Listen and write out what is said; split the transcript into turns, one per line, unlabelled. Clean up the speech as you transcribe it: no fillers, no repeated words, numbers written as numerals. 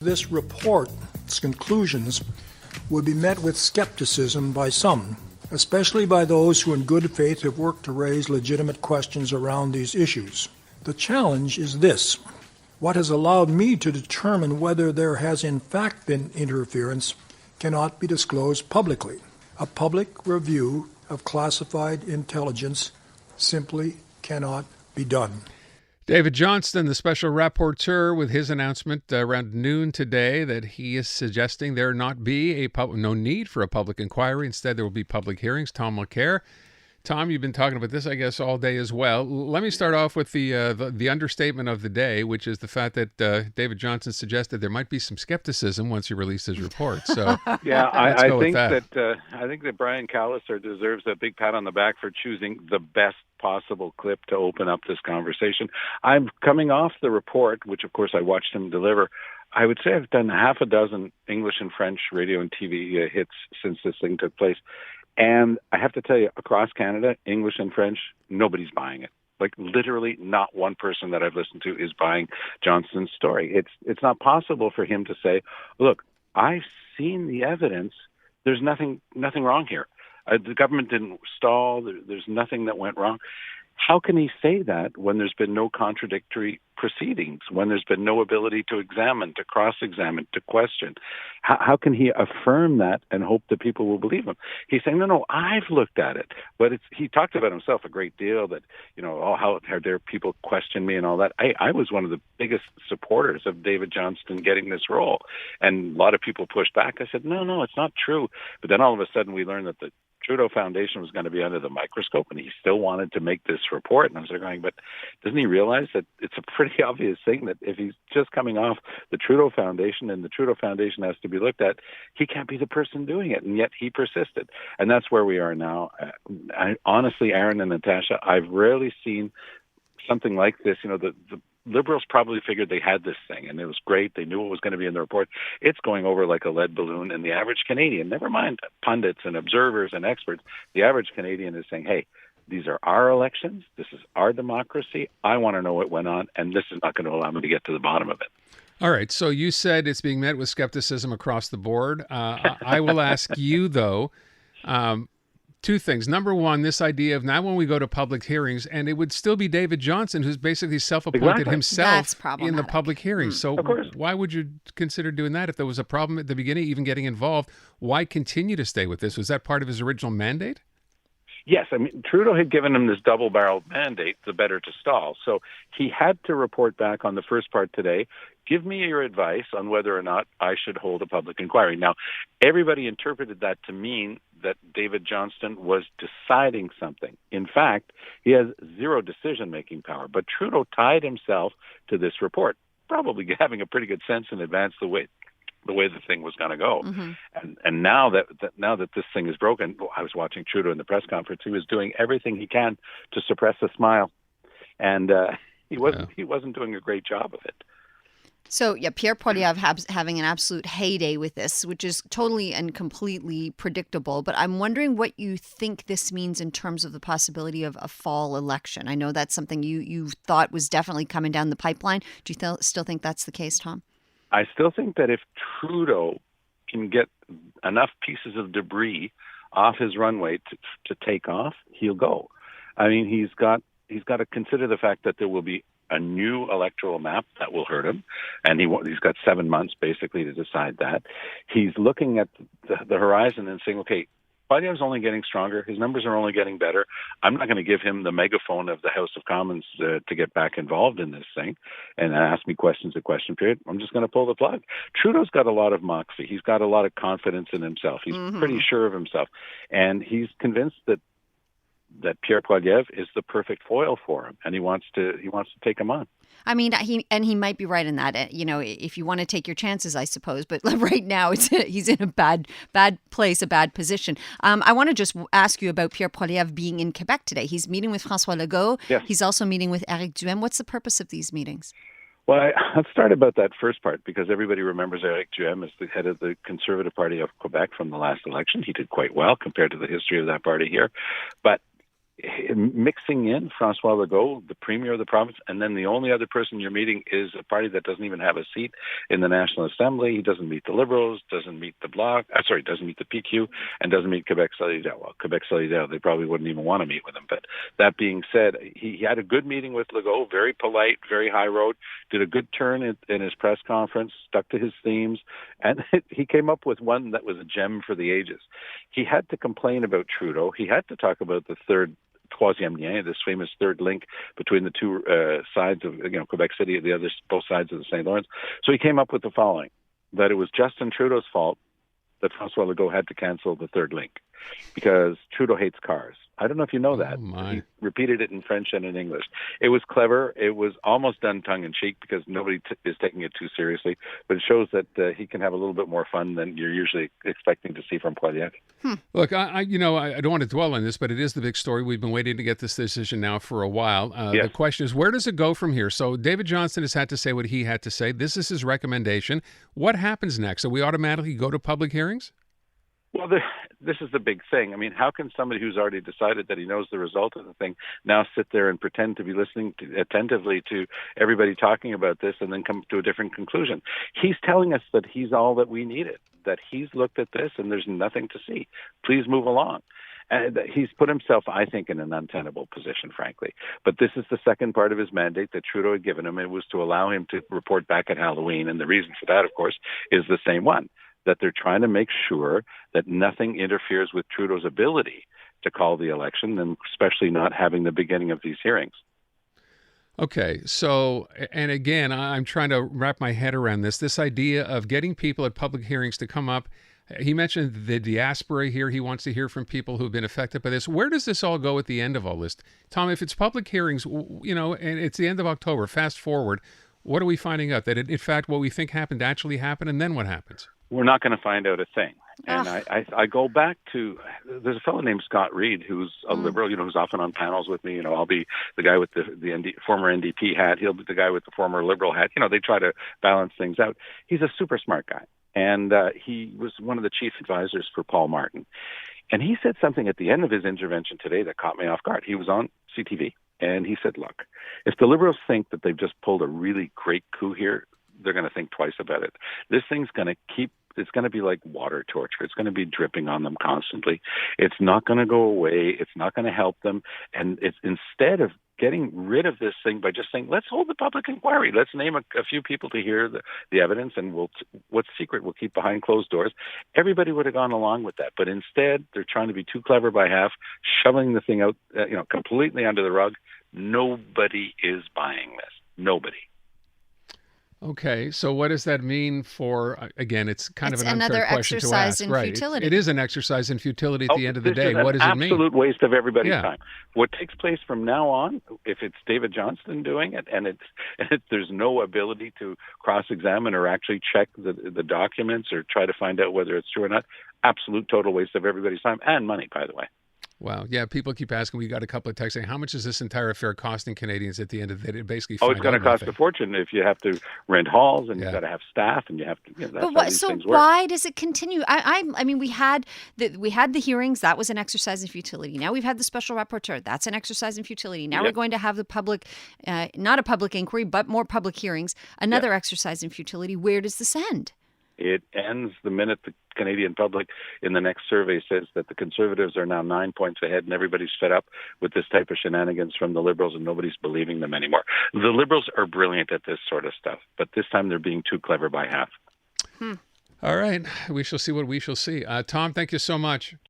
This report's conclusions would be met with skepticism by some, especially by those who in good faith have worked to raise legitimate questions around these issues. The challenge is this: what has allowed me to determine whether there has in fact been interference cannot be disclosed publicly. A public review of classified intelligence simply cannot be done.
David Johnston, the special rapporteur, with his announcement around noon today that he is suggesting there not be no need for a public inquiry. Instead, there will be public hearings. Tom Mulcair. Tom, you've been talking about this, I guess, all day as well. Let me start off with the understatement of the day, which is the fact that David Johnston suggested there might be some skepticism once he released his report. So
yeah, I think that Brian Callister deserves a big pat on the back for choosing the best possible clip to open up this conversation. I'm coming off the report, which of course I watched him deliver. I would say I've done half a dozen English and French radio and TV hits since this thing took place. And I have to tell you, across Canada, English and French, nobody's buying it. Like literally not one person that I've listened to is buying Johnston's story. It's not possible for him to say, look, I've seen the evidence. There's nothing wrong here. The government didn't stall. There's nothing that went wrong. How can he say that when there's been no contradictory proceedings, when there's been no ability to examine, to cross-examine, to question? How can he affirm that and hope that people will believe him? He's saying, no, I've looked at it. But he talked about himself a great deal that, how dare people question me and all that. I was one of the biggest supporters of David Johnston getting this role. And a lot of people pushed back. I said, no, it's not true. But then all of a sudden we learned that the Trudeau Foundation was going to be under the microscope, and he still wanted to make this report. And I was going, but doesn't he realize that it's a pretty obvious thing that if he's just coming off the Trudeau Foundation and the Trudeau Foundation has to be looked at, he can't be the person doing it. And yet he persisted. And that's where we are now. Honestly, Aaron and Natasha, I've rarely seen something like this. The Liberals probably figured they had this thing, and it was great. They knew it was going to be in the report. It's going over like a lead balloon, and the average Canadian, never mind pundits and observers and experts, the average Canadian is saying, hey, these are our elections. This is our democracy. I want to know what went on, and this is not going to allow me to get to the bottom of it.
All right, so you said it's being met with skepticism across the board. I will ask you, though, two things. Number one, this idea of now when we go to public hearings, and it would still be David Johnston who's basically self-appointed himself in the public hearings. So why would you consider doing that? If there was a problem at the beginning, even getting involved, why continue to stay with this? Was that part of his original mandate?
Yes, Trudeau had given him this double-barreled mandate, the better to stall. So he had to report back on the first part today. Give me your advice on whether or not I should hold a public inquiry. Now, everybody interpreted that to mean that David Johnston was deciding something. In fact, he has zero decision-making power. But Trudeau tied himself to this report, probably having a pretty good sense in advance the way the thing was going to go. Mm-hmm. And now that this thing is broken, I was watching Trudeau in the press conference. He was doing everything he can to suppress a smile, and he wasn't doing a great job of it.
So, Pierre Poilievre having an absolute heyday with this, which is totally and completely predictable. But I'm wondering what you think this means in terms of the possibility of a fall election. I know that's something you thought was definitely coming down the pipeline. Do you still think that's the case, Tom?
I still think that if Trudeau can get enough pieces of debris off his runway to take off, he'll go. He's got to consider the fact that there will be a new electoral map that will hurt him, and he's got 7 months basically to decide that. He's looking at the horizon and saying, okay, Poilievre's only getting stronger. His numbers are only getting better. I'm not going to give him the megaphone of the House of Commons to get back involved in this thing and ask me questions at question period. I'm just going to pull the plug. Trudeau's got a lot of moxie. He's got a lot of confidence in himself. He's pretty sure of himself. And he's convinced that Pierre Poilievre is the perfect foil for him, and he wants to take him on.
He might be right in that. If you want to take your chances, I suppose. But right now, he's in a bad place, a bad position. I want to just ask you about Pierre Poilievre being in Quebec today. He's meeting with François Legault. Yes. He's also meeting with Éric Duhaime. What's the purpose of these meetings?
Well, let's start about that first part, because everybody remembers Éric Duhaime as the head of the Conservative Party of Quebec from the last election. He did quite well compared to the history of that party here. But mixing in Francois Legault, the premier of the province, and then the only other person you're meeting is a party that doesn't even have a seat in the National Assembly. He doesn't meet the Liberals, doesn't meet the Bloc, doesn't meet the PQ, and doesn't meet Quebec Solidaire. Well, Quebec Solidaire, they probably wouldn't even want to meet with him. But that being said, he had a good meeting with Legault, very polite, very high road, did a good turn in his press conference, stuck to his themes, and he came up with one that was a gem for the ages. He had to complain about Trudeau. He had to talk about the third troisième lien, this famous third link between the two sides of Quebec City, both sides of the St. Lawrence. So he came up with the following: that it was Justin Trudeau's fault that Francois Legault had to cancel the third link because Trudeau hates cars. I don't know if you know that. He repeated it in French and in English. It was clever. It was almost done tongue-in-cheek because nobody is taking it too seriously. But it shows that he can have a little bit more fun than you're usually expecting to see from Poilievre.
Look, I don't want to dwell on this, but it is the big story. We've been waiting to get this decision now for a while.
Yes.
The question is, where does it go from here? So David Johnston has had to say what he had to say. This is his recommendation. What happens next? So we automatically go to public hearings?
Well, this is the big thing. I mean, how can somebody who's already decided that he knows the result of the thing now sit there and pretend to be listening attentively to everybody talking about this and then come to a different conclusion? He's telling us that he's all that we needed, that he's looked at this and there's nothing to see. Please move along. And he's put himself, I think, in an untenable position, frankly. But this is the second part of his mandate that Trudeau had given him. It was to allow him to report back at Halloween. And the reason for that, of course, is the same one, that they're trying to make sure that nothing interferes with Trudeau's ability to call the election, and especially not having the beginning of these hearings.
Okay, so, and again, I'm trying to wrap my head around this idea of getting people at public hearings to come up. He mentioned the diaspora here. He wants to hear from people who've been affected by this. Where does this all go at the end of all this? Tom, if it's public hearings, and it's the end of October, fast forward, what are we finding out? That, in fact, what we think happened actually happened, and then what happens?
We're not going to find out a thing. And I go back to, there's a fellow named Scott Reed who's a liberal, who's often on panels with me. I'll be the guy with the former NDP hat. He'll be the guy with the former liberal hat. They try to balance things out. He's a super smart guy. And he was one of the chief advisors for Paul Martin. And he said something at the end of his intervention today that caught me off guard. He was on CTV, and he said, look, if the Liberals think that they've just pulled a really great coup here, they're going to think twice about it. This thing's going to it's going to be like water torture. It's going to be dripping on them constantly. It's not going to go away. It's not going to help them. And it's instead of getting rid of this thing by just saying, let's hold the public inquiry. Let's name a few people to hear the evidence, and what's secret we'll keep behind closed doors. Everybody would have gone along with that. But instead, they're trying to be too clever by half, shoveling the thing out, completely under the rug. Nobody is buying this. Nobody.
Okay, so what does that mean for, again, it's kind of an unfair question to ask.
Another exercise in futility.
It is an exercise in futility at the end of the day. What does it mean?
It's an absolute waste of everybody's time. What takes place from now on, if it's David Johnston doing it, and there's no ability to cross-examine or actually check the documents or try to find out whether it's true or not, absolute total waste of everybody's time and money, by the way.
Wow. Yeah, people keep asking. We got a couple of texts saying, how much is this entire affair costing Canadians at the end of the day? Basically,
it's going to cost a fortune if you have to rent halls and you've got to have staff and you have to. That's how these things work.
Why does it continue? I mean, we had the hearings. That was an exercise in futility. Now we've had the special rapporteur. That's an exercise in futility. Now we're going to have the public, not a public inquiry, but more public hearings. Another exercise in futility. Where does this end?
It ends the minute the Canadian public in the next survey says that the Conservatives are now 9 points ahead and everybody's fed up with this type of shenanigans from the Liberals and nobody's believing them anymore. The Liberals are brilliant at this sort of stuff, but this time they're being too clever by half.
All right. We shall see what we shall see. Tom, thank you so much.